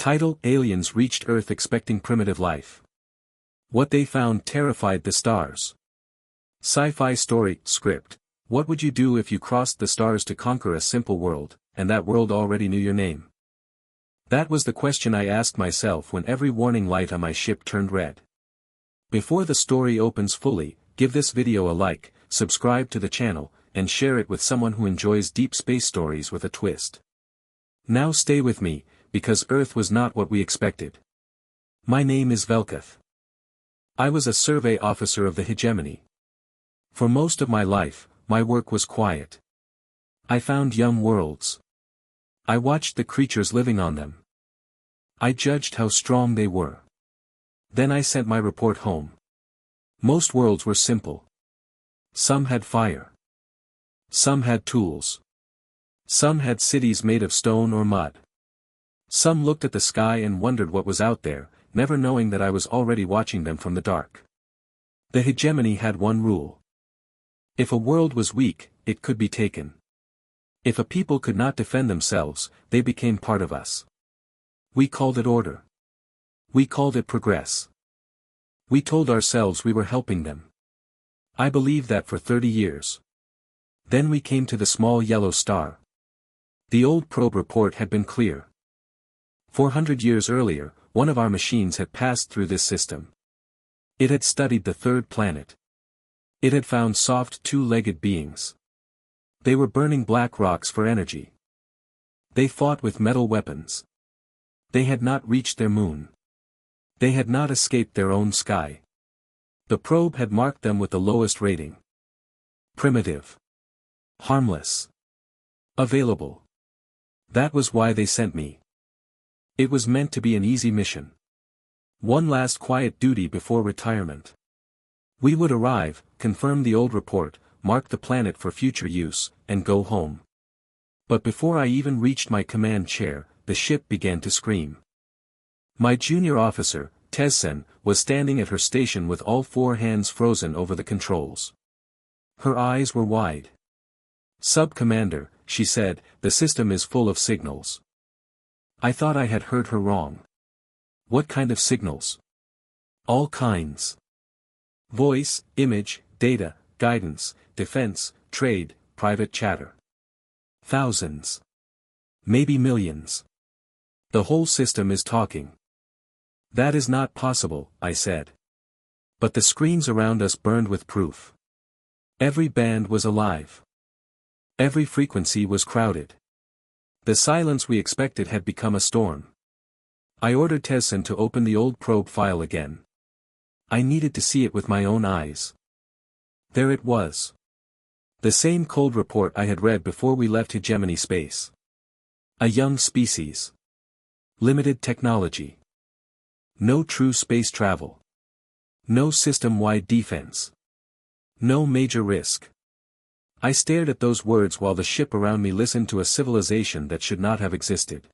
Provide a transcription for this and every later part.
Title: Aliens reached Earth expecting primitive life. What they found terrified the stars. Sci-fi story. Script: what would you do if you crossed the stars to conquer a simple world, and that world already knew your name? That was the question I asked myself when every warning light on my ship turned red. Before the story opens fully, give this video a like, subscribe to the channel, and share it with someone who enjoys deep space stories with a twist. Now stay with me, because Earth was not what we expected. My name is Velkath. I was a survey officer of the hegemony. For most of my life, my work was quiet. I found young worlds. I watched the creatures living on them. I judged how strong they were. Then I sent my report home. Most worlds were simple. Some had fire. Some had tools. Some had cities made of stone or mud. Some looked at the sky and wondered what was out there, never knowing that I was already watching them from the dark. The hegemony had one rule. If a world was weak, it could be taken. If a people could not defend themselves, they became part of us. We called it order. We called it progress. We told ourselves we were helping them. I believed that for 30 years. Then we came to the small yellow star. The old probe report had been clear. 400 years earlier, one of our machines had passed through this system. It had studied the third planet. It had found soft two-legged beings. They were burning black rocks for energy. They fought with metal weapons. They had not reached their moon. They had not escaped their own sky. The probe had marked them with the lowest rating. Primitive. Harmless. Available. That was why they sent me. It was meant to be an easy mission. One last quiet duty before retirement. We would arrive, confirm the old report, mark the planet for future use, and go home. But before I even reached my command chair, the ship began to scream. My junior officer, Tezsen, was standing at her station with all four hands frozen over the controls. Her eyes were wide. "Sub-Commander," she said, "the system is full of signals." I thought I had heard her wrong. What kind of signals? All kinds. Voice, image, data, guidance, defense, trade, private chatter. Thousands. Maybe millions. The whole system is talking. That is not possible, I said. But the screens around us burned with proof. Every band was alive. Every frequency was crowded. The silence we expected had become a storm. I ordered Tezsen to open the old probe file again. I needed to see it with my own eyes. There it was. The same cold report I had read before we left hegemony space. A young species. Limited technology. No true space travel. No system-wide defense. No major risk. I stared at those words while the ship around me listened to a civilization that should not have existed.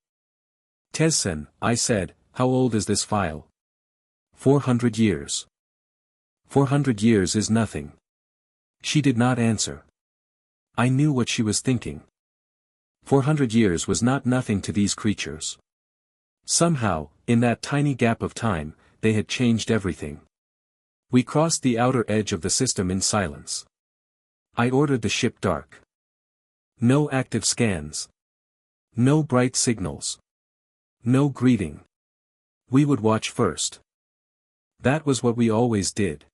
"Tezsen," I said, "how old is this file?" 400 years. 400 years is nothing. She did not answer. I knew what she was thinking. 400 years was not nothing to these creatures. Somehow, in that tiny gap of time, they had changed everything. We crossed the outer edge of the system in silence. I ordered the ship dark. No active scans. No bright signals. No greeting. We would watch first. That was what we always did.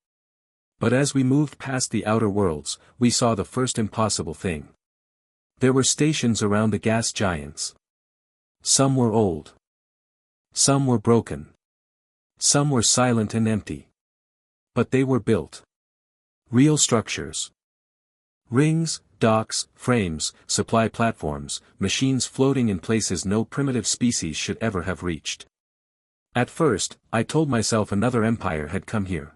But as we moved past the outer worlds, we saw the first impossible thing. There were stations around the gas giants. Some were old. Some were broken. Some were silent and empty. But they were built. Real structures. Rings, docks, frames, supply platforms, machines floating in places no primitive species should ever have reached. At first, I told myself another empire had come here.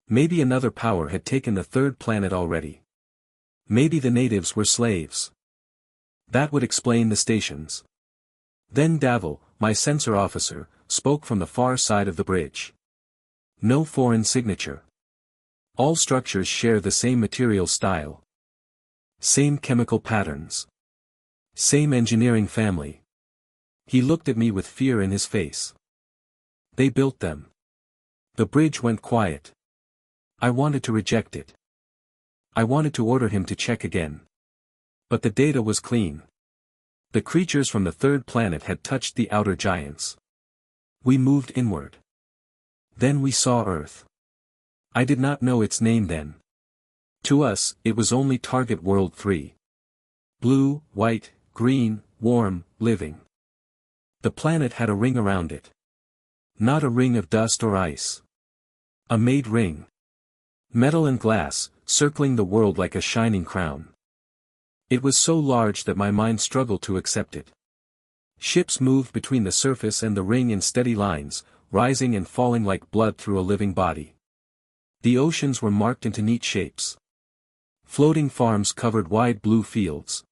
Maybe another power had taken the third planet already. Maybe the natives were slaves. That would explain the stations. Then Davil, my sensor officer, spoke from the far side of the bridge. No foreign signature. All structures share the same material style. Same chemical patterns. Same engineering family. He looked at me with fear in his face. They built them. The bridge went quiet. I wanted to reject it. I wanted to order him to check again. But the data was clean. The creatures from the third planet had touched the outer giants. We moved inward. Then we saw Earth. I did not know its name then. To us, it was only Target World 3. Blue, white, green, warm, living. The planet had a ring around it. Not a ring of dust or ice. A made ring. Metal and glass, circling the world like a shining crown. It was so large that my mind struggled to accept it. Ships moved between the surface and the ring in steady lines, rising and falling like blood through a living body. The oceans were marked into neat shapes. Floating farms covered wide blue fields.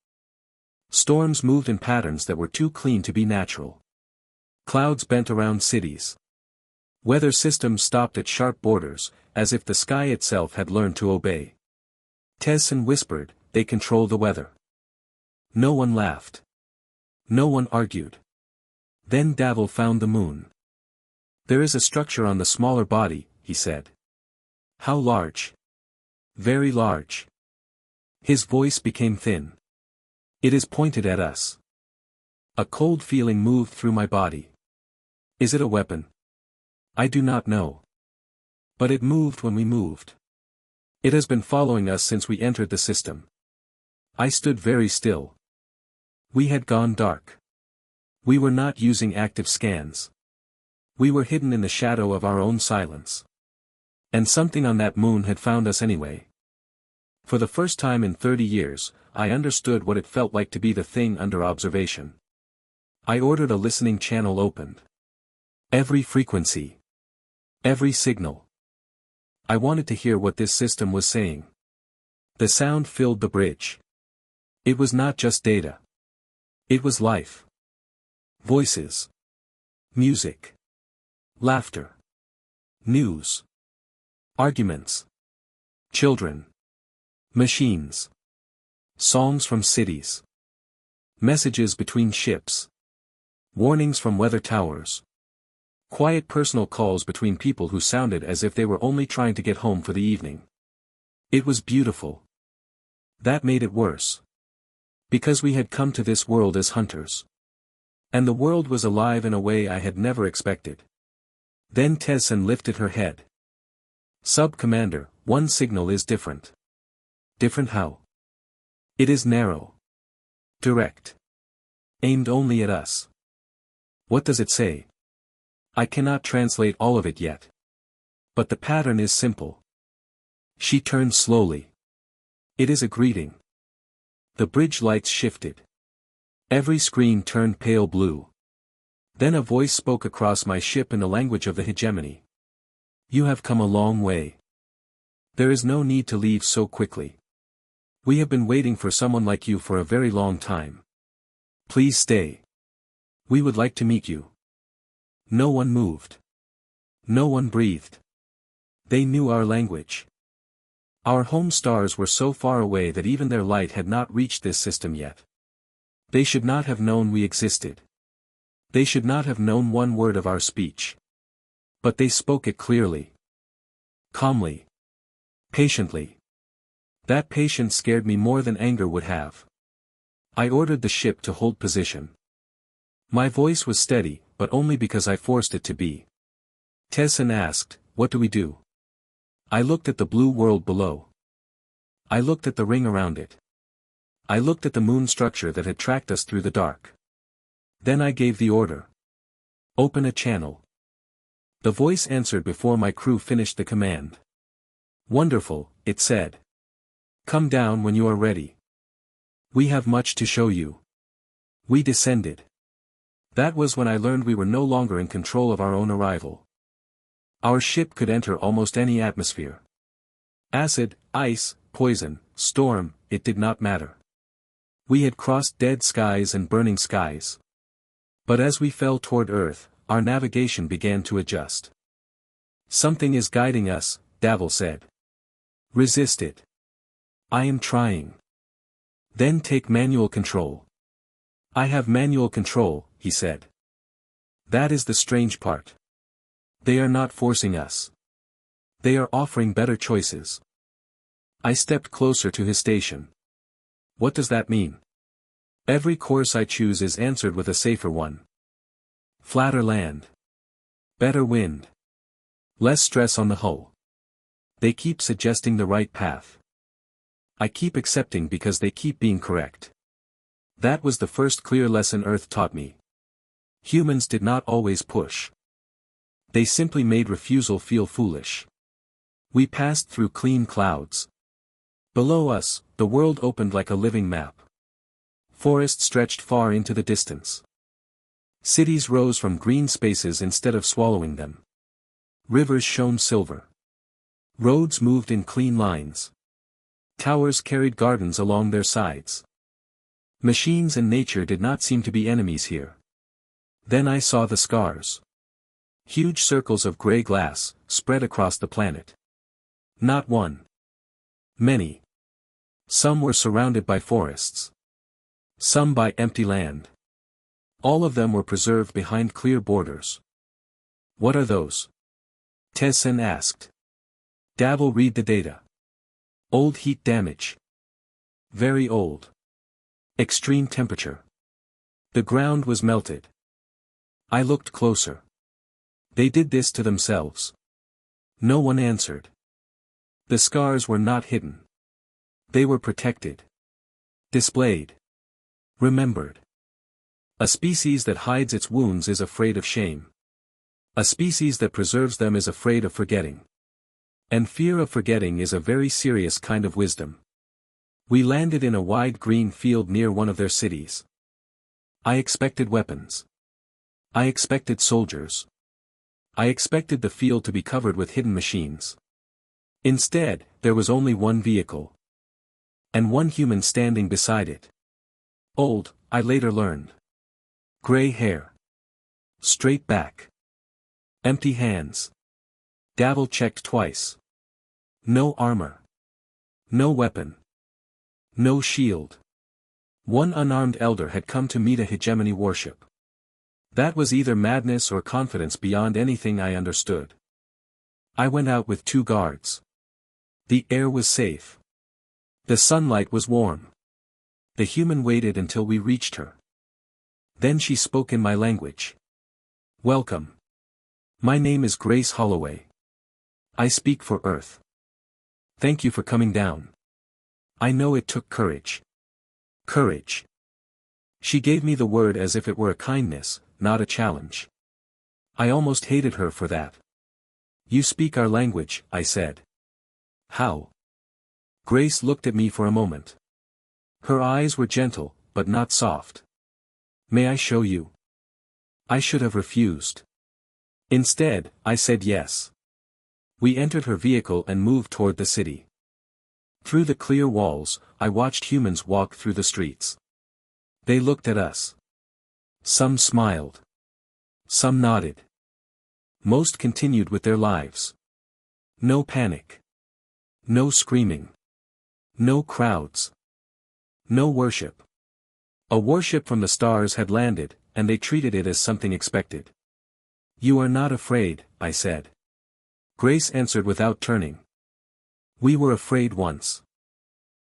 Storms moved in patterns that were too clean to be natural. Clouds bent around cities. Weather systems stopped at sharp borders, as if the sky itself had learned to obey. Tessin whispered, "They control the weather." No one laughed. No one argued. Then Davil found the moon. "There is a structure on the smaller body," he said. "How large?" "Very large." His voice became thin. "It is pointed at us." A cold feeling moved through my body. Is it a weapon? I do not know. But it moved when we moved. It has been following us since we entered the system. I stood very still. We had gone dark. We were not using active scans. We were hidden in the shadow of our own silence. And something on that moon had found us anyway. For the first time in 30 years, I understood what it felt like to be the thing under observation. I ordered a listening channel opened. Every frequency. Every signal. I wanted to hear what this system was saying. The sound filled the bridge. It was not just data. It was life. Voices. Music. Laughter. News. Arguments. Children. Machines. Songs from cities. Messages between ships. Warnings from weather towers. Quiet personal calls between people who sounded as if they were only trying to get home for the evening. It was beautiful. That made it worse. Because we had come to this world as hunters. And the world was alive in a way I had never expected. Then Tessin lifted her head. "Sub-Commander, one signal is different." "Different how?" "It is narrow. Direct. Aimed only at us." "What does it say?" "I cannot translate all of it yet. But the pattern is simple." She turned slowly. "It is a greeting." The bridge lights shifted. Every screen turned pale blue. Then a voice spoke across my ship in the language of the hegemony. "You have come a long way. There is no need to leave so quickly. We have been waiting for someone like you for a very long time. Please stay. We would like to meet you." No one moved. No one breathed. They knew our language. Our home stars were so far away that even their light had not reached this system yet. They should not have known we existed. They should not have known one word of our speech. But they spoke it clearly. Calmly. Patiently. That patience scared me more than anger would have. I ordered the ship to hold position. My voice was steady, but only because I forced it to be. Tessin asked, "What do we do?" I looked at the blue world below. I looked at the ring around it. I looked at the moon structure that had tracked us through the dark. Then I gave the order. "Open a channel." The voice answered before my crew finished the command. "Wonderful," it said. "Come down when you are ready. We have much to show you." We descended. That was when I learned we were no longer in control of our own arrival. Our ship could enter almost any atmosphere. Acid, ice, poison, storm, it did not matter. We had crossed dead skies and burning skies. But as we fell toward Earth, our navigation began to adjust. "Something is guiding us," Davil said. "Resist it." "I am trying." "Then take manual control." "I have manual control," he said. That is the strange part. They are not forcing us. They are offering better choices. I stepped closer to his station. What does that mean? Every course I choose is answered with a safer one. Flatter land. Better wind. Less stress on the hull. They keep suggesting the right path. I keep accepting because they keep being correct. That was the first clear lesson Earth taught me. Humans did not always push. They simply made refusal feel foolish. We passed through clean clouds. Below us, the world opened like a living map. Forests stretched far into the distance. Cities rose from green spaces instead of swallowing them. Rivers shone silver. Roads moved in clean lines. Towers carried gardens along their sides. Machines and nature did not seem to be enemies here. Then I saw the scars. Huge circles of gray glass, spread across the planet. Not one. Many. Some were surrounded by forests. Some by empty land. All of them were preserved behind clear borders. What are those? Tessin asked. Dad will read the data. Old heat damage. Very old. Extreme temperature. The ground was melted. I looked closer. They did this to themselves. No one answered. The scars were not hidden. They were protected. Displayed. Remembered. A species that hides its wounds is afraid of shame. A species that preserves them is afraid of forgetting. And fear of forgetting is a very serious kind of wisdom. We landed in a wide green field near one of their cities. I expected weapons. I expected soldiers. I expected the field to be covered with hidden machines. Instead, there was only one vehicle. And one human standing beside it. Old, I later learned. Gray hair. Straight back. Empty hands. Davil checked twice. No armor. No weapon. No shield. One unarmed elder had come to meet a hegemony worship. That was either madness or confidence beyond anything I understood. I went out with 2 guards. The air was safe. The sunlight was warm. The human waited until we reached her. Then she spoke in my language. Welcome. My name is Grace Holloway. I speak for Earth. Thank you for coming down. I know it took courage. Courage. She gave me the word as if it were a kindness, not a challenge. I almost hated her for that. You speak our language, I said. How? Grace looked at me for a moment. Her eyes were gentle, but not soft. May I show you? I should have refused. Instead, I said yes. We entered her vehicle and moved toward the city. Through the clear walls, I watched humans walk through the streets. They looked at us. Some smiled. Some nodded. Most continued with their lives. No panic. No screaming. No crowds. No worship. A warship from the stars had landed, and they treated it as something expected. You are not afraid, I said. Grace answered without turning. We were afraid once.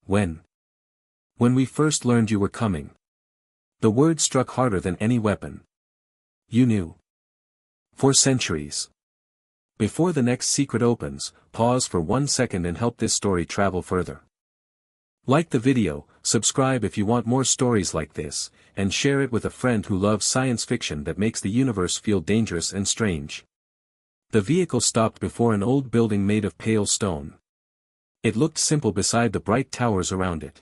When? When we first learned you were coming. The word struck harder than any weapon. You knew. For centuries. Before the next secret opens, pause for 1 second and help this story travel further. Like the video, subscribe if you want more stories like this, and share it with a friend who loves science fiction that makes the universe feel dangerous and strange. The vehicle stopped before an old building made of pale stone. It looked simple beside the bright towers around it.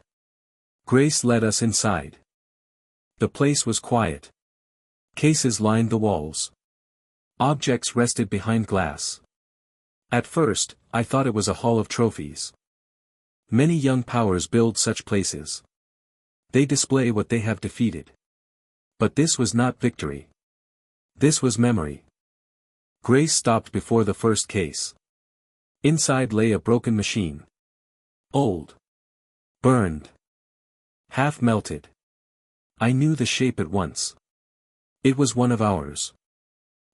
Grace led us inside. The place was quiet. Cases lined the walls. Objects rested behind glass. At first, I thought it was a hall of trophies. Many young powers build such places. They display what they have defeated. But this was not victory. This was memory. Grace stopped before the first case. Inside lay a broken machine. Old. Burned. Half melted. I knew the shape at once. It was one of ours.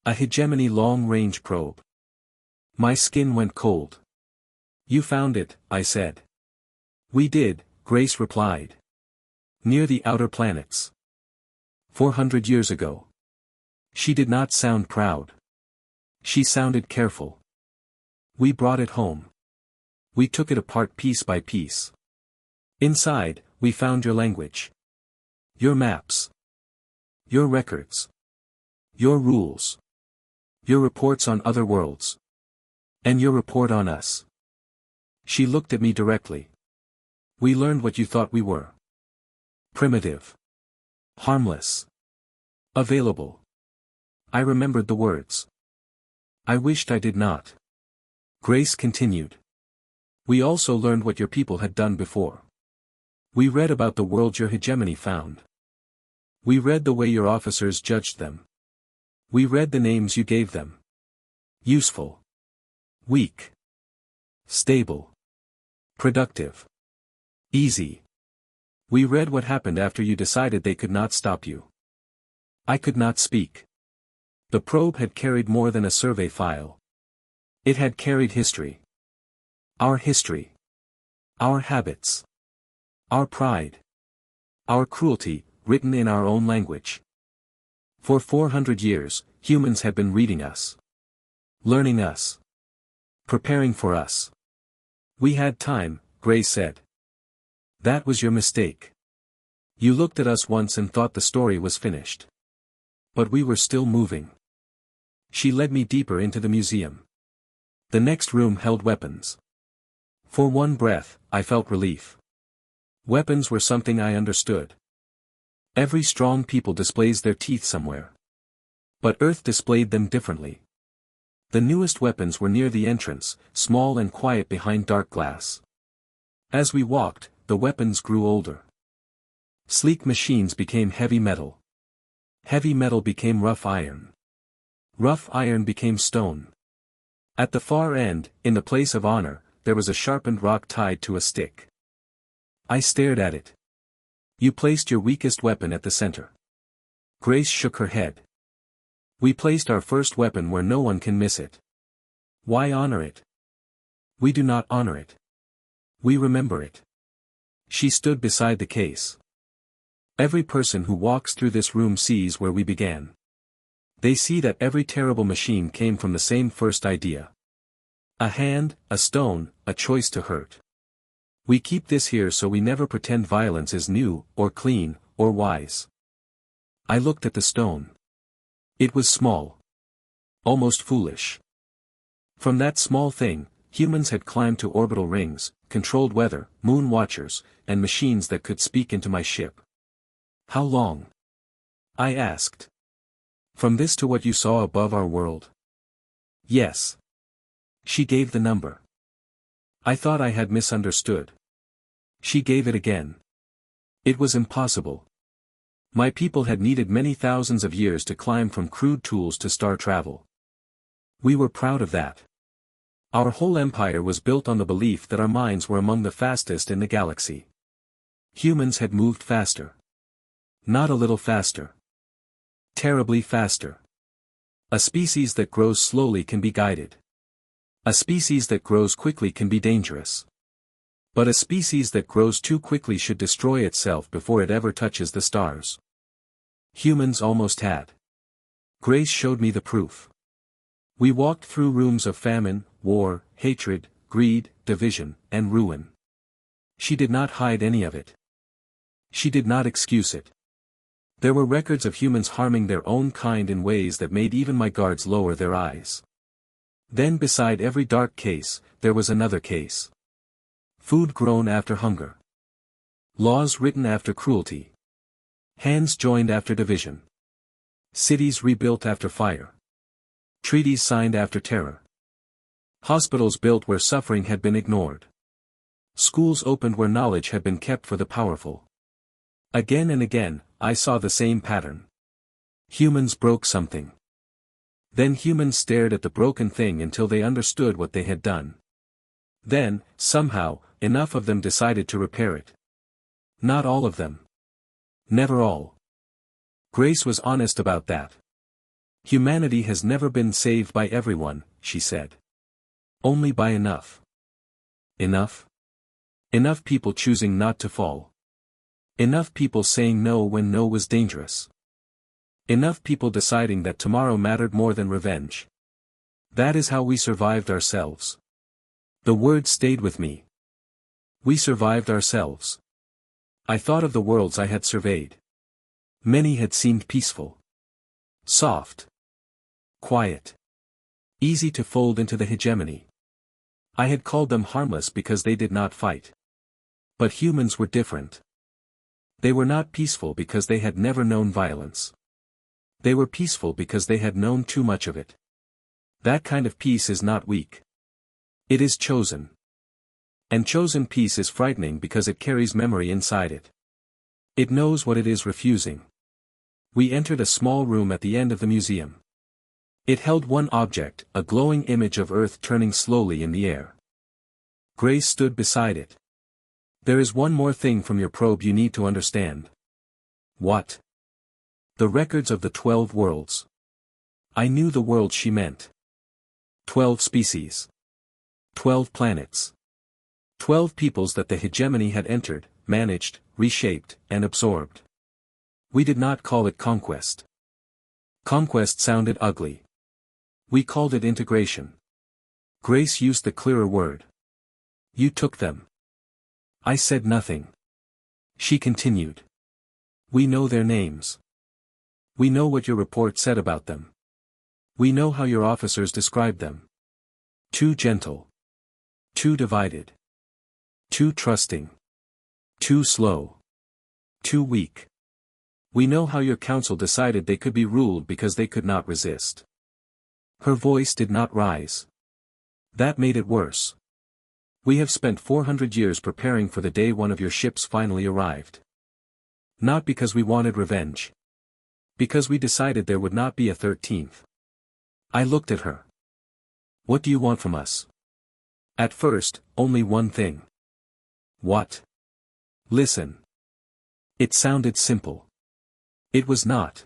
A hegemony long-range probe. My skin went cold. You found it, I said. We did, Grace replied. Near the outer planets. 400 years ago. She did not sound proud. She sounded careful. We brought it home. We took it apart piece by piece. Inside, we found your language. Your maps. Your records. Your rules. Your reports on other worlds. And your report on us. She looked at me directly. We learned what you thought we were. Primitive. Harmless. Available. I remembered the words. I wished I did not. Grace continued. We also learned what your people had done before. We read about the world your hegemony found. We read the way your officers judged them. We read the names you gave them. Useful. Weak. Stable. Productive. Easy. We read what happened after you decided they could not stop you. I could not speak. The probe had carried more than a survey file. It had carried history. Our history. Our habits. Our pride. Our cruelty, written in our own language. For 400 years, humans had been reading us. Learning us. Preparing for us. We had time, Grace said. That was your mistake. You looked at us once and thought the story was finished. But we were still moving. She led me deeper into the museum. The next room held weapons. For one breath, I felt relief. Weapons were something I understood. Every strong people displays their teeth somewhere. But Earth displayed them differently. The newest weapons were near the entrance, small and quiet behind dark glass. As we walked, the weapons grew older. Sleek machines became heavy metal. Heavy metal became rough iron. Rough iron became stone. At the far end, in the place of honor, there was a sharpened rock tied to a stick. I stared at it. You placed your weakest weapon at the center. Grace shook her head. We placed our first weapon where no one can miss it. Why honor it? We do not honor it. We remember it. She stood beside the case. Every person who walks through this room sees where we began. They see that every terrible machine came from the same first idea. A hand, a stone, a choice to hurt. We keep this here so we never pretend violence is new, or clean, or wise. I looked at the stone. It was small. Almost foolish. From that small thing, humans had climbed to orbital rings, controlled weather, moon watchers, and machines that could speak into my ship. How long? I asked. From this to what you saw above our world? Yes. She gave the number. I thought I had misunderstood. She gave it again. It was impossible. My people had needed many thousands of years to climb from crude tools to star travel. We were proud of that. Our whole empire was built on the belief that our minds were among the fastest in the galaxy. Humans had moved faster. Not a little faster. Terribly faster. A species that grows slowly can be guided. A species that grows quickly can be dangerous. But a species that grows too quickly should destroy itself before it ever touches the stars. Humans almost had. Grace showed me the proof. We walked through rooms of famine, war, hatred, greed, division, and ruin. She did not hide any of it. She did not excuse it. There were records of humans harming their own kind in ways that made even my guards lower their eyes. Then beside every dark case, there was another case. Food grown after hunger. Laws written after cruelty. Hands joined after division. Cities rebuilt after fire. Treaties signed after terror. Hospitals built where suffering had been ignored. Schools opened where knowledge had been kept for the powerful. Again and again, I saw the same pattern. Humans broke something. Then humans stared at the broken thing until they understood what they had done. Then, somehow, enough of them decided to repair it. Not all of them. Never all. Grace was honest about that. Humanity has never been saved by everyone, she said. Only by enough. Enough? Enough people choosing not to fall. Enough people saying no when no was dangerous. Enough people deciding that tomorrow mattered more than revenge. That is how we survived ourselves. The word stayed with me. We survived ourselves. I thought of the worlds I had surveyed. Many had seemed peaceful. Soft. Quiet. Easy to fold into the hegemony. I had called them harmless because they did not fight. But humans were different. They were not peaceful because they had never known violence. They were peaceful because they had known too much of it. That kind of peace is not weak. It is chosen. And chosen peace is frightening because it carries memory inside it. It knows what it is refusing. We entered a small room at the end of the museum. It held one object, a glowing image of Earth turning slowly in the air. Grace stood beside it. There is one more thing from your probe you need to understand. What? The records of the 12 worlds. I knew the worlds she meant. 12 species. 12 planets. 12 peoples that the hegemony had entered, managed, reshaped, and absorbed. We did not call it conquest. Conquest sounded ugly. We called it integration. Grace used the clearer word. You took them. I said nothing. She continued. We know their names. We know what your report said about them. We know how your officers described them. Too gentle. Too divided. Too trusting. Too slow. Too weak. We know how your council decided they could be ruled because they could not resist. Her voice did not rise. That made it worse. We have spent 400 years preparing for the day one of your ships finally arrived. Not because we wanted revenge. Because we decided there would not be a 13th. I looked at her. What do you want from us? At first, only one thing. What? Listen. It sounded simple. It was not.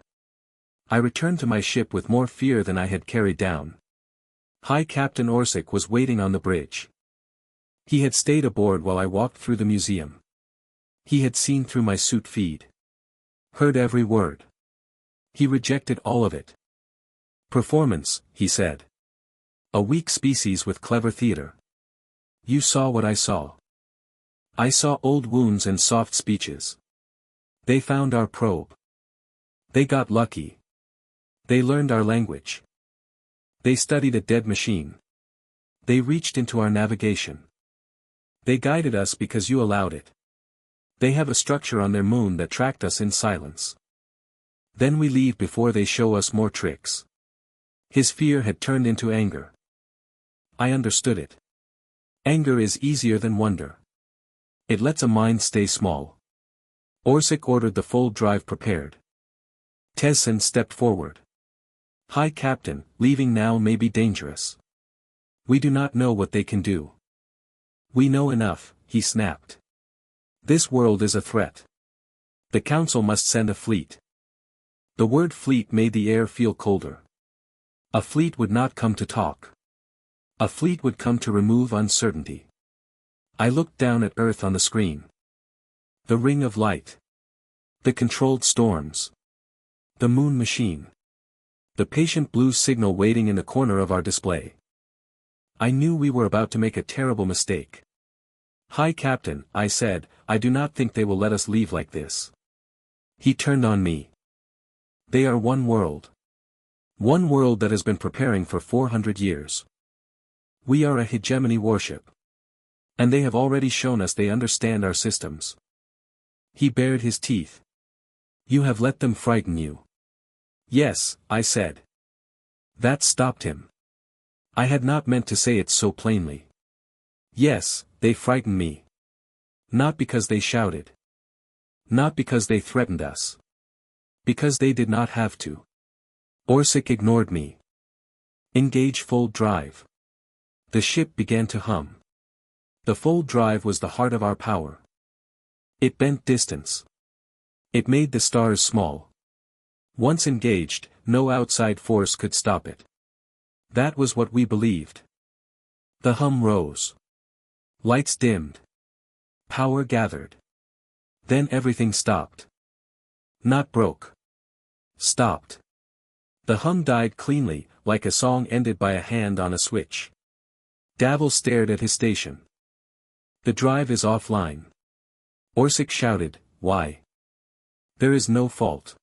I returned to my ship with more fear than I had carried down. High Captain Orsic was waiting on the bridge. He had stayed aboard while I walked through the museum. He had seen through my suit feed. Heard every word. He rejected all of it. Performance, he said. A weak species with clever theater. You saw what I saw. I saw old wounds and soft speeches. They found our probe. They got lucky. They learned our language. They studied a dead machine. They reached into our navigation. They guided us because you allowed it. They have a structure on their moon that tracked us in silence. Then we leave before they show us more tricks. His fear had turned into anger. I understood it. Anger is easier than wonder. It lets a mind stay small. Orsic ordered the full drive prepared. Tessin stepped forward. High Captain, leaving now may be dangerous. We do not know what they can do. We know enough, he snapped. This world is a threat. The Council must send a fleet. The word fleet made the air feel colder. A fleet would not come to talk. A fleet would come to remove uncertainty. I looked down at Earth on the screen. The ring of light. The controlled storms. The moon machine. The patient blue signal waiting in the corner of our display. I knew we were about to make a terrible mistake. High Captain, I said, I do not think they will let us leave like this. He turned on me. They are one world. One world that has been preparing for 400 years. We are a hegemony warship. And they have already shown us they understand our systems. He bared his teeth. You have let them frighten you. Yes, I said. That stopped him. I had not meant to say it so plainly. Yes, they frightened me. Not because they shouted. Not because they threatened us. Because they did not have to. Orsic ignored me. Engage full drive. The ship began to hum. The full drive was the heart of our power. It bent distance. It made the stars small. Once engaged, no outside force could stop it. That was what we believed. The hum rose. Lights dimmed. Power gathered. Then everything stopped. Not broke. Stopped. The hum died cleanly, like a song ended by a hand on a switch. Davil stared at his station. The drive is offline. Orsic shouted, "Why?" There is no fault.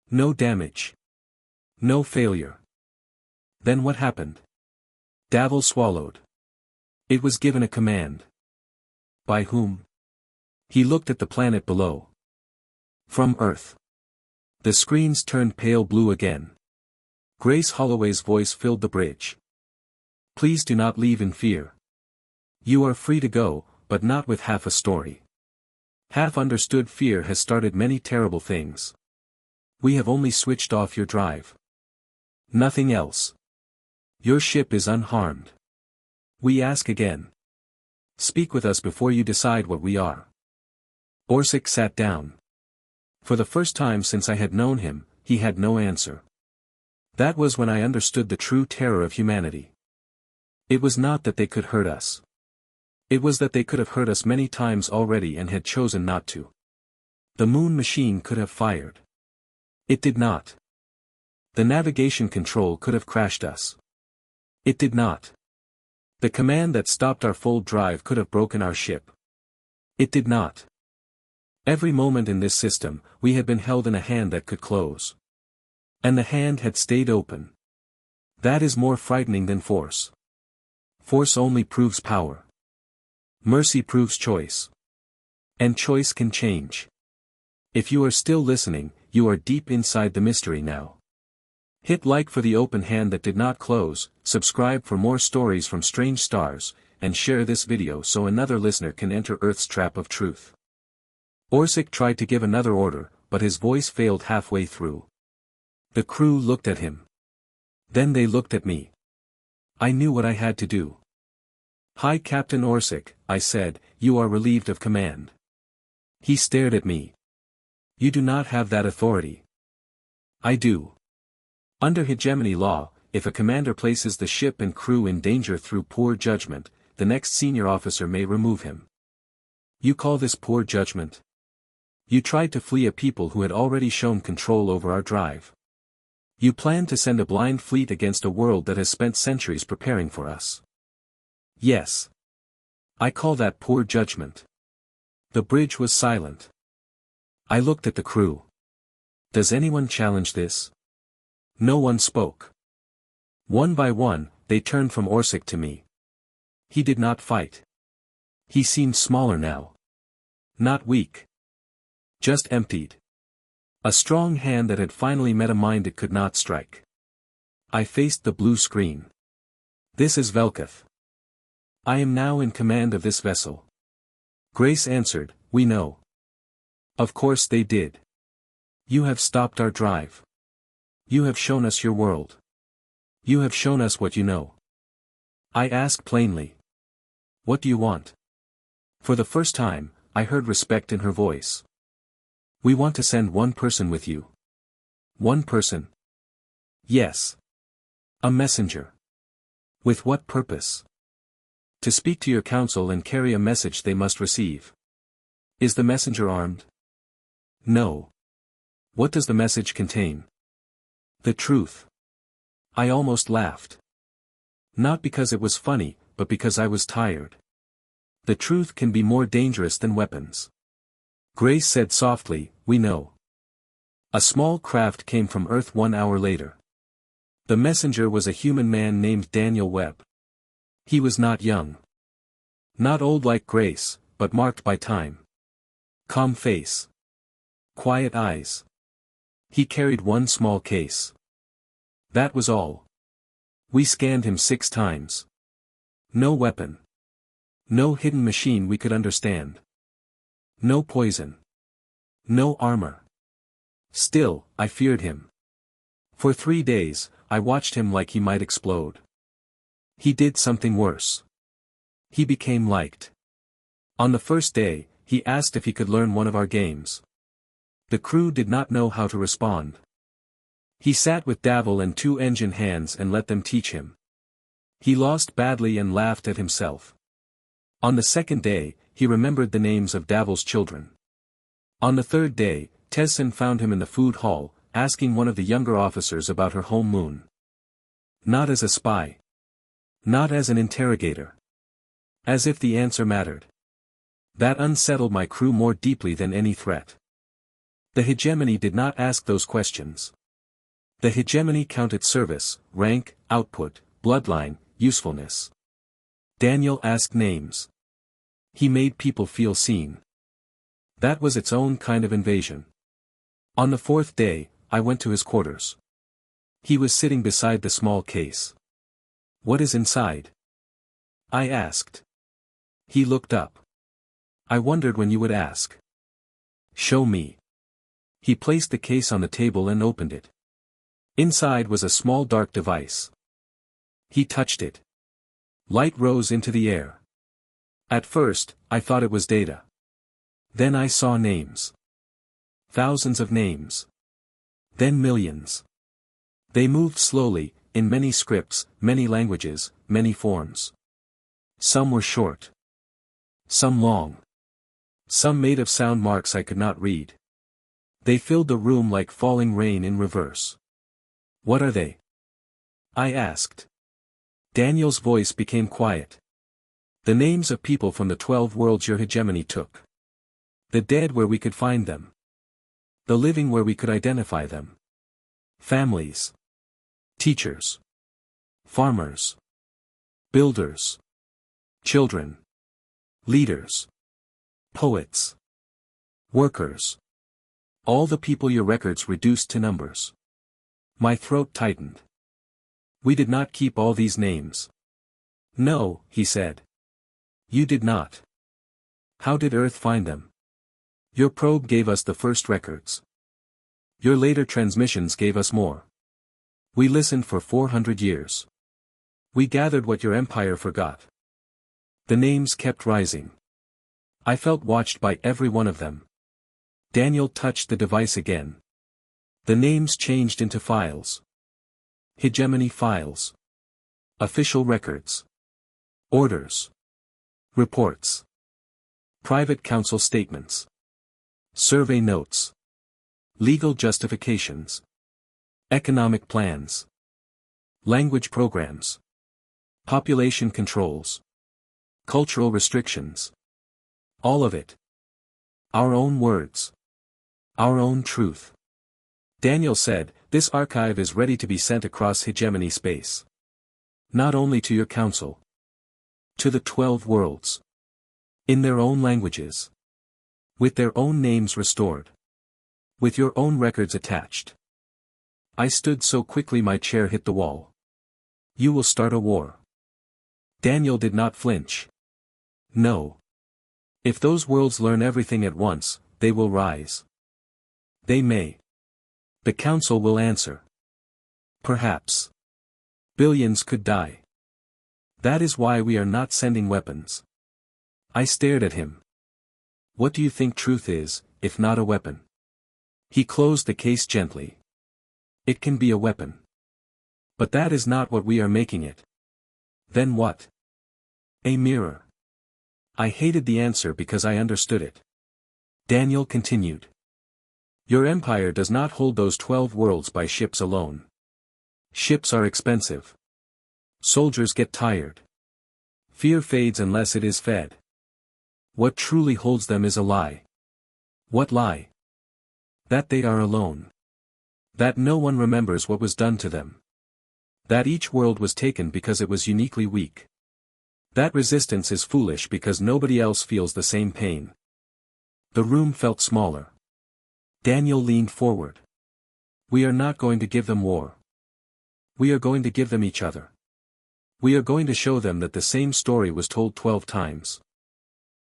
No damage. No failure. Then what happened? Davil swallowed. It was given a command. By whom? He looked at the planet below. From Earth. The screens turned pale blue again. Grace Holloway's voice filled the bridge. Please do not leave in fear. You are free to go, but not with half a story. Half-understood fear has started many terrible things. We have only switched off your drive. Nothing else. Your ship is unharmed. We ask again. Speak with us before you decide what we are. Orsic sat down. For the first time since I had known him, he had no answer. That was when I understood the true terror of humanity. It was not that they could hurt us. It was that they could have hurt us many times already and had chosen not to. The moon machine could have fired. It did not. The navigation control could have crashed us. It did not. The command that stopped our full drive could have broken our ship. It did not. Every moment in this system, we had been held in a hand that could close. And the hand had stayed open. That is more frightening than force. Force only proves power. Mercy proves choice. And choice can change. If you are still listening, you are deep inside the mystery now. Hit like for the open hand that did not close, subscribe for more stories from strange stars, and share this video so another listener can enter Earth's trap of truth. Orsic tried to give another order, but his voice failed halfway through. The crew looked at him. Then they looked at me. I knew what I had to do. Hi Captain Orsic, I said, you are relieved of command. He stared at me. You do not have that authority. I do. Under hegemony law, if a commander places the ship and crew in danger through poor judgment, the next senior officer may remove him. You call this poor judgment? You tried to flee a people who had already shown control over our drive. You planned to send a blind fleet against a world that has spent centuries preparing for us. Yes. I call that poor judgment. The bridge was silent. I looked at the crew. Does anyone challenge this? No one spoke. One by one, they turned from Orsic to me. He did not fight. He seemed smaller now. Not weak. Just emptied. A strong hand that had finally met a mind it could not strike. I faced the blue screen. This is Velkath. I am now in command of this vessel. Grace answered, we know. Of course they did. You have stopped our drive. You have shown us your world. You have shown us what you know. I asked plainly. What do you want? For the first time, I heard respect in her voice. We want to send one person with you. One person? Yes. A messenger. With what purpose? To speak to your council and carry a message they must receive. Is the messenger armed? No. What does the message contain? The truth. I almost laughed. Not because it was funny, but because I was tired. The truth can be more dangerous than weapons. Grace said softly, we know. A small craft came from Earth 1 hour later. The messenger was a human man named Daniel Webb. He was not young. Not old like Grace, but marked by time. Calm face. Quiet eyes. He carried one small case. That was all. We scanned him 6 times. No weapon. No hidden machine we could understand. No poison. No armor. Still, I feared him. For 3 days, I watched him like he might explode. He did something worse. He became liked. On the first day, he asked if he could learn one of our games. The crew did not know how to respond. He sat with Davil and two engine hands and let them teach him. He lost badly and laughed at himself. On the second day, he remembered the names of Davil's children. On the third day, Tessin found him in the food hall, asking one of the younger officers about her home moon. Not as a spy. Not as an interrogator. As if the answer mattered. That unsettled my crew more deeply than any threat. The hegemony did not ask those questions. The hegemony counted service, rank, output, bloodline, usefulness. Daniel asked names. He made people feel seen. That was its own kind of invasion. On the fourth day, I went to his quarters. He was sitting beside the small case. "What is inside?" I asked. He looked up. "I wondered when you would ask." "Show me." He placed the case on the table and opened it. Inside was a small dark device. He touched it. Light rose into the air. At first, I thought it was data. Then I saw names. Thousands of names. Then millions. They moved slowly, in many scripts, many languages, many forms. Some were short. Some long. Some made of sound marks I could not read. They filled the room like falling rain in reverse. "What are they?" I asked. Daniel's voice became quiet. "The names of people from the 12 worlds your hegemony took. The dead where we could find them. The living where we could identify them. Families. Teachers. Farmers. Builders. Children. Leaders. Poets. Workers. All the people your records reduced to numbers." My throat tightened. "We did not keep all these names." "No," he said. "You did not. How did Earth find them? Your probe gave us the first records. Your later transmissions gave us more. We listened for 400 years. We gathered what your empire forgot." The names kept rising. I felt watched by every one of them. Daniel touched the device again. The names changed into files. Hegemony files. Official records. Orders. Reports. Private council statements. Survey notes. Legal justifications. Economic plans. Language programs. Population controls. Cultural restrictions. All of it. Our own words. Our own truth. Daniel said, "This archive is ready to be sent across hegemony space. Not only to your council. To the 12 worlds. In their own languages. With their own names restored. With your own records attached." I stood so quickly my chair hit the wall. "You will start a war." Daniel did not flinch. "No. If those worlds learn everything at once, they will rise. They may. The council will answer. Perhaps. Billions could die. That is why we are not sending weapons." I stared at him. "What do you think truth is, if not a weapon?" He closed the case gently. "It can be a weapon. But that is not what we are making it." "Then what?" "A mirror." I hated the answer because I understood it. Daniel continued. "Your empire does not hold those 12 worlds by ships alone. Ships are expensive. Soldiers get tired. Fear fades unless it is fed. What truly holds them is a lie." "What lie?" "That they are alone. That no one remembers what was done to them. That each world was taken because it was uniquely weak. That resistance is foolish because nobody else feels the same pain." The room felt smaller. Daniel leaned forward. "We are not going to give them war. We are going to give them each other. We are going to show them that the same story was told 12 times.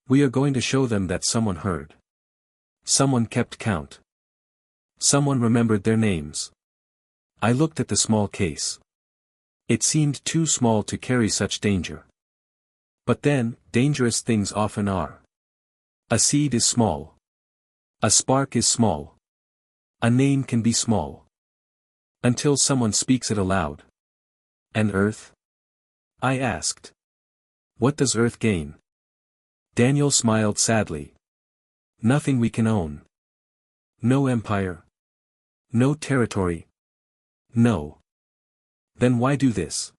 We are going to show them that someone heard. Someone kept count. Someone remembered their names." I looked at the small case. It seemed too small to carry such danger. But then, dangerous things often are. A seed is small. A spark is small. A name can be small. Until someone speaks it aloud. And Earth? I asked. What does Earth gain? Daniel smiled sadly. Nothing we can own. No empire. No territory. No. Then why do this?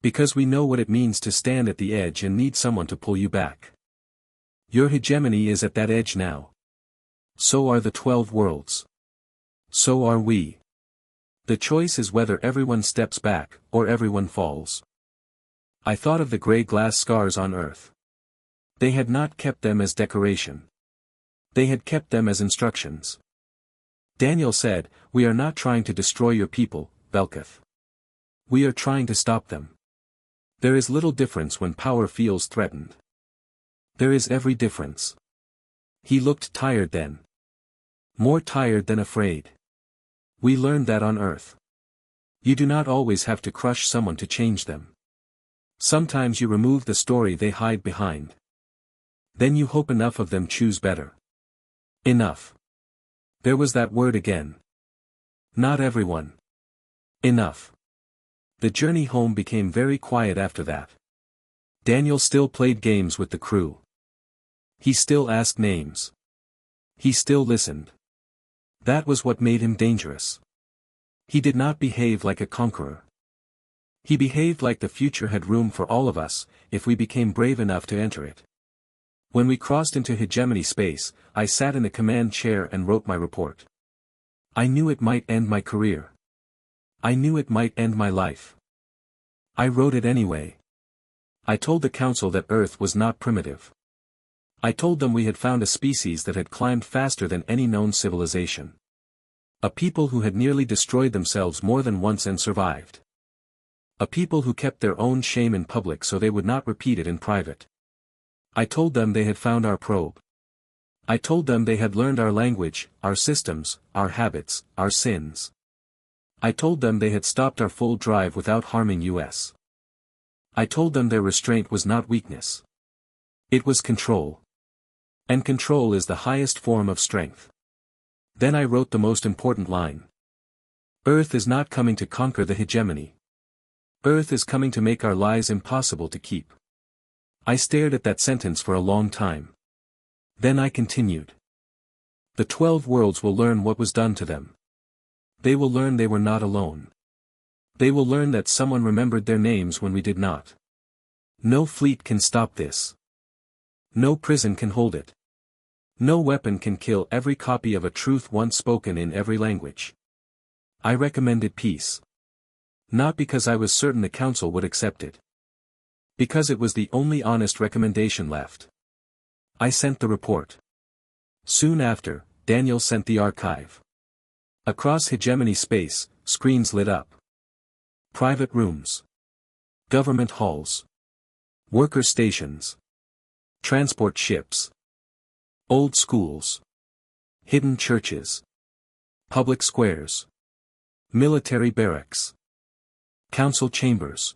Because we know what it means to stand at the edge and need someone to pull you back. Your hegemony is at that edge now. So are the 12 worlds. So are we. The choice is whether everyone steps back, or everyone falls. I thought of the gray glass scars on Earth. They had not kept them as decoration. They had kept them as instructions. Daniel said, "We are not trying to destroy your people, Belketh. We are trying to stop them. There is little difference when power feels threatened. There is every difference." He looked tired then. More tired than afraid. We learned that on Earth. You do not always have to crush someone to change them. Sometimes you remove the story they hide behind. Then you hope enough of them choose better. Enough. There was that word again. Not everyone. Enough. The journey home became very quiet after that. Daniel still played games with the crew. He still asked names. He still listened. That was what made him dangerous. He did not behave like a conqueror. He behaved like the future had room for all of us, if we became brave enough to enter it. When we crossed into hegemony space, I sat in the command chair and wrote my report. I knew it might end my career. I knew it might end my life. I wrote it anyway. I told the council that Earth was not primitive. I told them we had found a species that had climbed faster than any known civilization. A people who had nearly destroyed themselves more than once and survived. A people who kept their own shame in public so they would not repeat it in private. I told them they had found our probe. I told them they had learned our language, our systems, our habits, our sins. I told them they had stopped our full drive without harming us. I told them their restraint was not weakness. It was control. And control is the highest form of strength. Then I wrote the most important line. Earth is not coming to conquer the hegemony. Earth is coming to make our lives impossible to keep. I stared at that sentence for a long time. Then I continued. The 12 worlds will learn what was done to them. They will learn they were not alone. They will learn that someone remembered their names when we did not. No fleet can stop this. No prison can hold it. No weapon can kill every copy of a truth once spoken in every language. I recommended peace. Not because I was certain the council would accept it. Because it was the only honest recommendation left. I sent the report. Soon after, Daniel sent the archive. Across hegemony space, screens lit up. Private rooms. Government halls. Worker stations. Transport ships. Old schools. Hidden churches. Public squares. Military barracks. Council chambers.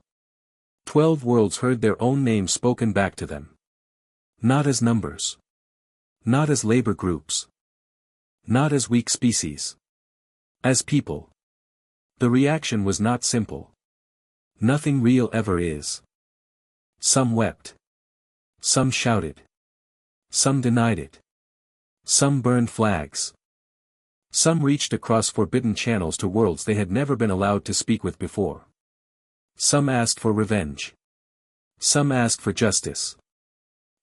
12 worlds heard their own names spoken back to them. Not as numbers. Not as labor groups. Not as weak species. As people. The reaction was not simple. Nothing real ever is. Some wept. Some shouted. Some denied it. Some burned flags. Some reached across forbidden channels to worlds they had never been allowed to speak with before. Some asked for revenge. Some asked for justice.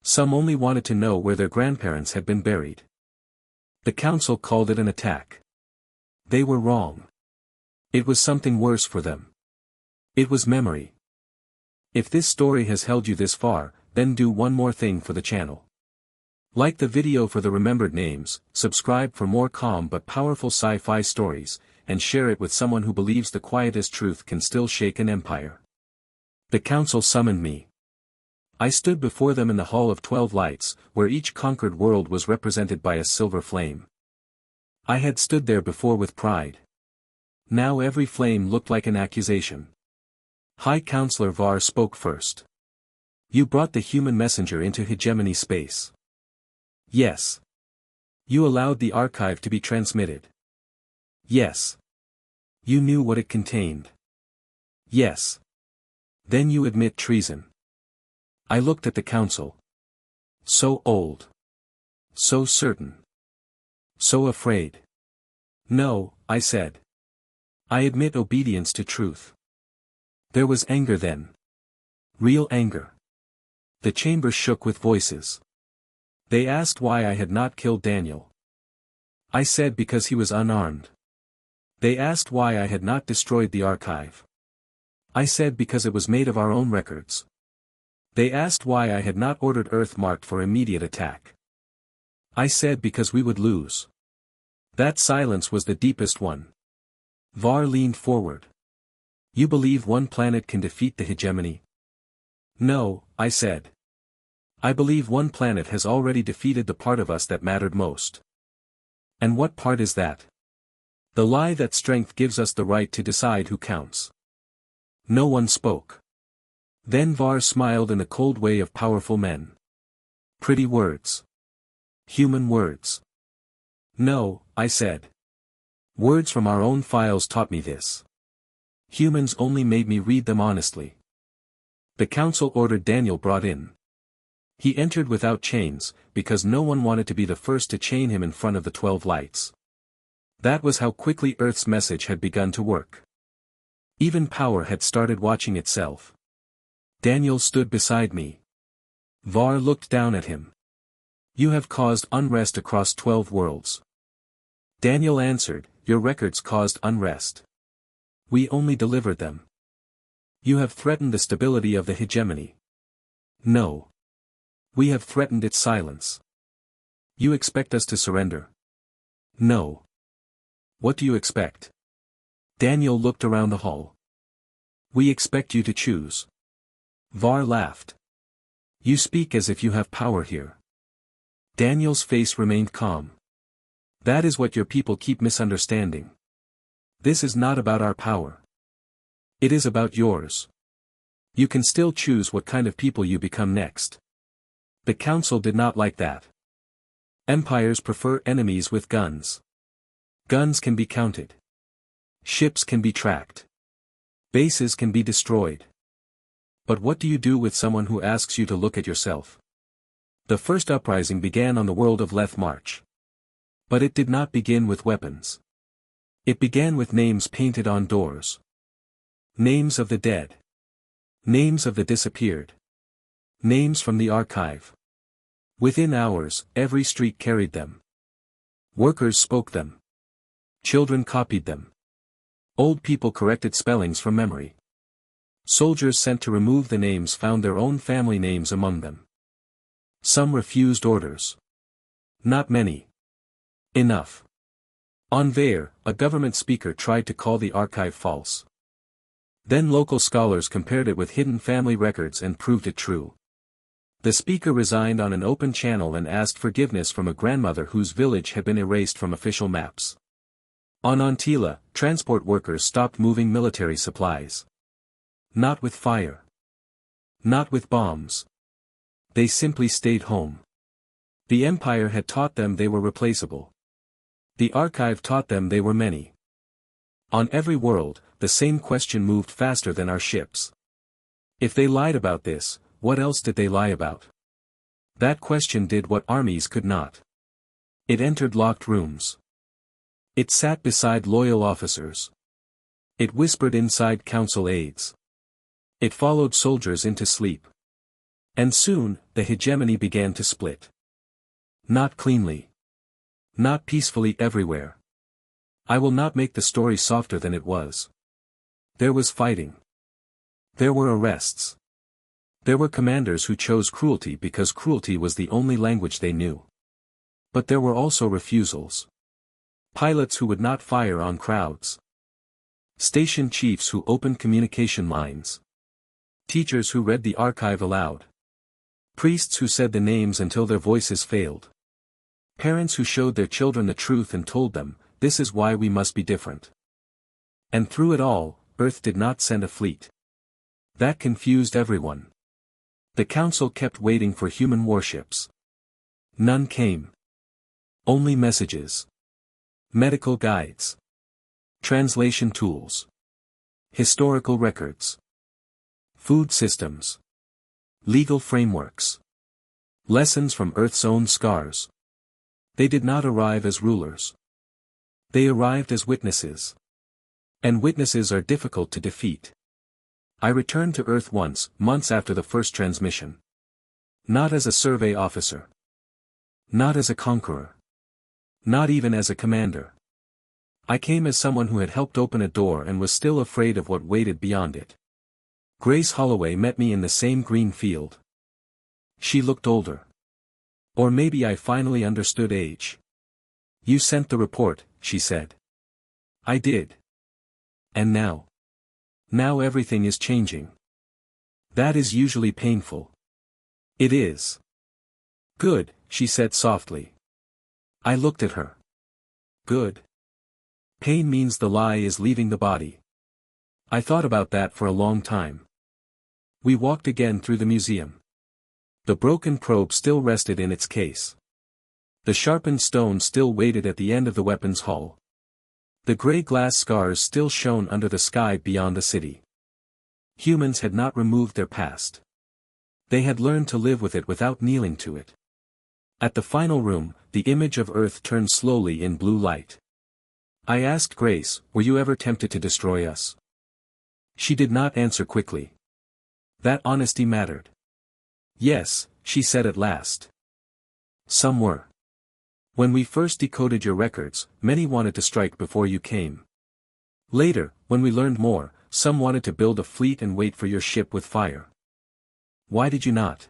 Some only wanted to know where their grandparents had been buried. The council called it an attack. They were wrong. It was something worse for them. It was memory. If this story has held you this far, then do one more thing for the channel. Like the video for the remembered names, subscribe for more calm but powerful sci-fi stories, and share it with someone who believes the quietest truth can still shake an empire. The council summoned me. I stood before them in the Hall of 12 Lights, where each conquered world was represented by a silver flame. I had stood there before with pride. Now every flame looked like an accusation. High Counselor Var spoke first. You brought the human messenger into hegemony space. Yes. You allowed the archive to be transmitted. Yes. You knew what it contained. Yes. Then you admit treason. I looked at the council. So old. So certain. So afraid. No, I said. I admit obedience to truth. There was anger then. Real anger. The chamber shook with voices. They asked why I had not killed Daniel. I said because he was unarmed. They asked why I had not destroyed the archive. I said because it was made of our own records. They asked why I had not ordered Earth marked for immediate attack. I said because we would lose. That silence was the deepest one. Var leaned forward. You believe one planet can defeat the hegemony? No, I said. I believe one planet has already defeated the part of us that mattered most. And what part is that? The lie that strength gives us the right to decide who counts. No one spoke. Then Var smiled in the cold way of powerful men. Pretty words. Human words. No, I said. Words from our own files taught me this. Humans only made me read them honestly. The council ordered Daniel brought in. He entered without chains, because no one wanted to be the first to chain him in front of the 12 lights. That was how quickly Earth's message had begun to work. Even power had started watching itself. Daniel stood beside me. Var looked down at him. You have caused unrest across 12 worlds. Daniel answered, your records caused unrest. We only delivered them. You have threatened the stability of the hegemony. No. We have threatened its silence. You expect us to surrender? No. What do you expect? Daniel looked around the hall. We expect you to choose. Var laughed. You speak as if you have power here. Daniel's face remained calm. That is what your people keep misunderstanding. This is not about our power. It is about yours. You can still choose what kind of people you become next. The council did not like that. Empires prefer enemies with guns. Guns can be counted. Ships can be tracked. Bases can be destroyed. But what do you do with someone who asks you to look at yourself? The first uprising began on the world of Leth March. But it did not begin with weapons. It began with names painted on doors. Names of the dead. Names of the disappeared. Names from the archive. Within hours, every street carried them. Workers spoke them. Children copied them. Old people corrected spellings from memory. Soldiers sent to remove the names found their own family names among them. Some refused orders. Not many. Enough. On Vair, a government speaker tried to call the archive false. Then local scholars compared it with hidden family records and proved it true. The speaker resigned on an open channel and asked forgiveness from a grandmother whose village had been erased from official maps. On Antila, transport workers stopped moving military supplies. Not with fire. Not with bombs. They simply stayed home. The Empire had taught them they were replaceable. The archive taught them they were many. On every world, the same question moved faster than our ships. If they lied about this, what else did they lie about? That question did what armies could not. It entered locked rooms. It sat beside loyal officers. It whispered inside council aides. It followed soldiers into sleep. And soon, the hegemony began to split. Not cleanly. Not peacefully everywhere. I will not make the story softer than it was. There was fighting. There were arrests. There were commanders who chose cruelty because cruelty was the only language they knew. But there were also refusals. Pilots who would not fire on crowds. Station chiefs who opened communication lines. Teachers who read the archive aloud. Priests who said the names until their voices failed. Parents who showed their children the truth and told them, this is why we must be different. And through it all, Earth did not send a fleet. That confused everyone. The council kept waiting for human warships. None came. Only messages. Medical guides. Translation tools. Historical records. Food systems. Legal frameworks. Lessons from Earth's own scars. They did not arrive as rulers. They arrived as witnesses. And witnesses are difficult to defeat. I returned to Earth once, months after the first transmission. Not as a survey officer. Not as a conqueror. Not even as a commander. I came as someone who had helped open a door and was still afraid of what waited beyond it. Grace Holloway met me in the same green field. She looked older. Or maybe I finally understood age. You sent the report, she said. I did. And now? Now everything is changing. That is usually painful. It is. Good, she said softly. I looked at her. Good. Pain means the lie is leaving the body. I thought about that for a long time. We walked again through the museum. The broken probe still rested in its case. The sharpened stone still waited at the end of the weapons hall. The gray glass scars still shone under the sky beyond the city. Humans had not removed their past. They had learned to live with it without kneeling to it. At the final room, the image of Earth turned slowly in blue light. I asked Grace, were you ever tempted to destroy us? She did not answer quickly. That honesty mattered. Yes, she said at last. Some were. When we first decoded your records, many wanted to strike before you came. Later, when we learned more, some wanted to build a fleet and wait for your ship with fire. Why did you not?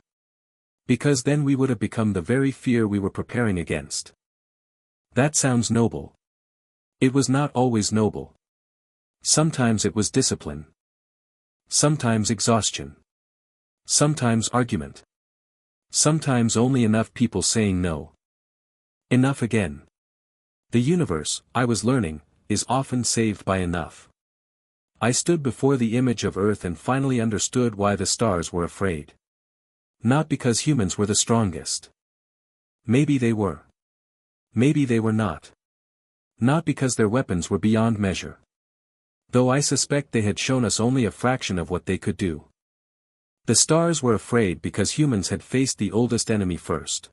Because then we would have become the very fear we were preparing against. That sounds noble. It was not always noble. Sometimes it was discipline. Sometimes exhaustion. Sometimes argument. Sometimes only enough people saying no. Enough again. The universe, I was learning, is often saved by enough. I stood before the image of Earth and finally understood why the stars were afraid. Not because humans were the strongest. Maybe they were. Maybe they were not. Not because their weapons were beyond measure. Though I suspect they had shown us only a fraction of what they could do. The stars were afraid because humans had faced the oldest enemy first.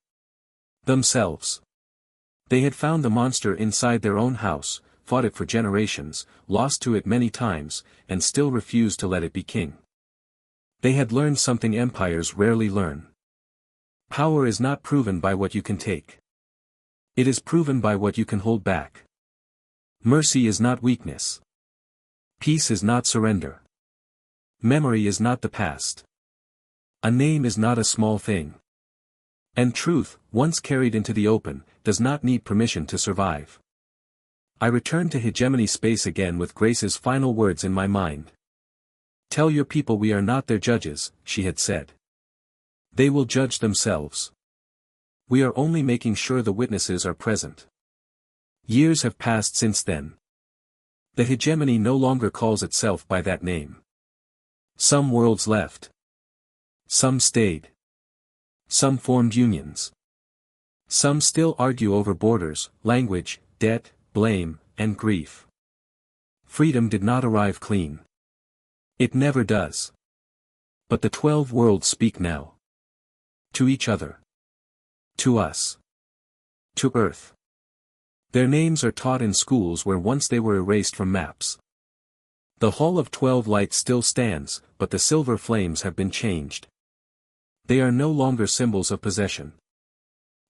Themselves. They had found the monster inside their own house, fought it for generations, lost to it many times, and still refused to let it be king. They had learned something empires rarely learn. Power is not proven by what you can take. It is proven by what you can hold back. Mercy is not weakness. Peace is not surrender. Memory is not the past. A name is not a small thing. And truth, once carried into the open, does not need permission to survive. I returned to hegemony space again with Grace's final words in my mind. Tell your people we are not their judges, she had said. They will judge themselves. We are only making sure the witnesses are present. Years have passed since then. The hegemony no longer calls itself by that name. Some worlds left. Some stayed. Some formed unions. Some still argue over borders, language, debt, blame, and grief. Freedom did not arrive clean. It never does. But the 12 worlds speak now. To each other. To us. To Earth. Their names are taught in schools where once they were erased from maps. The Hall of 12 Lights still stands, but the silver flames have been changed. They are no longer symbols of possession.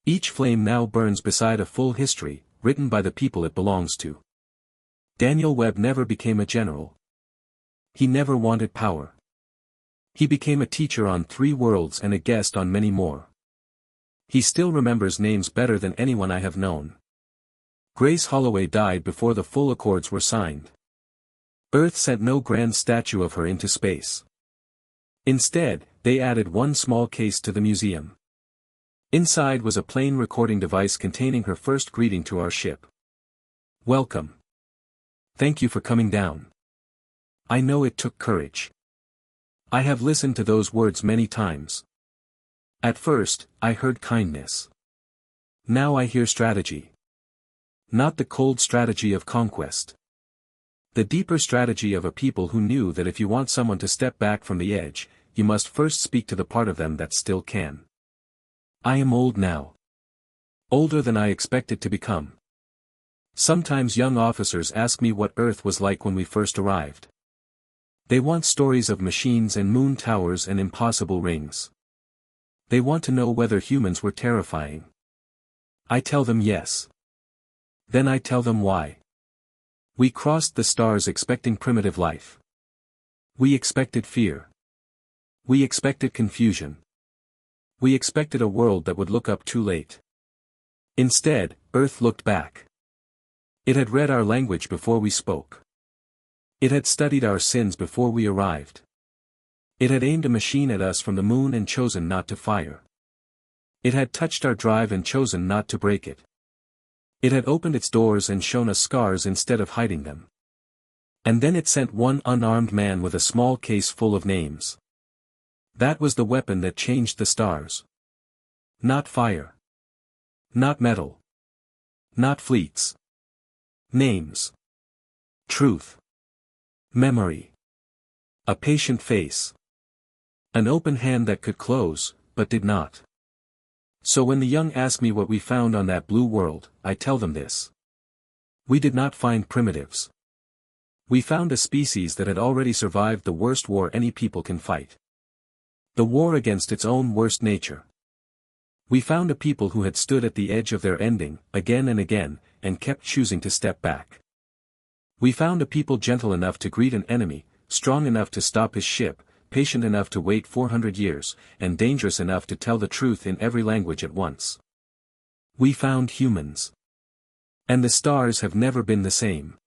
Each flame now burns beside a full history, written by the people it belongs to. Daniel Webb never became a general. He never wanted power. He became a teacher on 3 worlds and a guest on many more. He still remembers names better than anyone I have known. Grace Holloway died before the full accords were signed. Earth sent no grand statue of her into space. Instead, they added one small case to the museum. Inside was a plain recording device containing her first greeting to our ship. Welcome. Thank you for coming down. I know it took courage. I have listened to those words many times. At first, I heard kindness. Now I hear strategy. Not the cold strategy of conquest. The deeper strategy of a people who knew that if you want someone to step back from the edge, you must first speak to the part of them that still can. I am old now. Older than I expected to become. Sometimes young officers ask me what Earth was like when we first arrived. They want stories of machines and moon towers and impossible rings. They want to know whether humans were terrifying. I tell them yes. Then I tell them why. We crossed the stars expecting primitive life. We expected fear. We expected confusion. We expected a world that would look up too late. Instead, Earth looked back. It had read our language before we spoke. It had studied our sins before we arrived. It had aimed a machine at us from the moon and chosen not to fire. It had touched our drive and chosen not to break it. It had opened its doors and shown us scars instead of hiding them. And then it sent one unarmed man with a small case full of names. That was the weapon that changed the stars. Not fire. Not metal. Not fleets. Names. Truth. Memory. A patient face. An open hand that could close, but did not. So when the young ask me what we found on that blue world, I tell them this. We did not find primitives. We found a species that had already survived the worst war any people can fight. The war against its own worst nature. We found a people who had stood at the edge of their ending, again and again, and kept choosing to step back. We found a people gentle enough to greet an enemy, strong enough to stop his ship, patient enough to wait 400 years, and dangerous enough to tell the truth in every language at once. We found humans. And the stars have never been the same.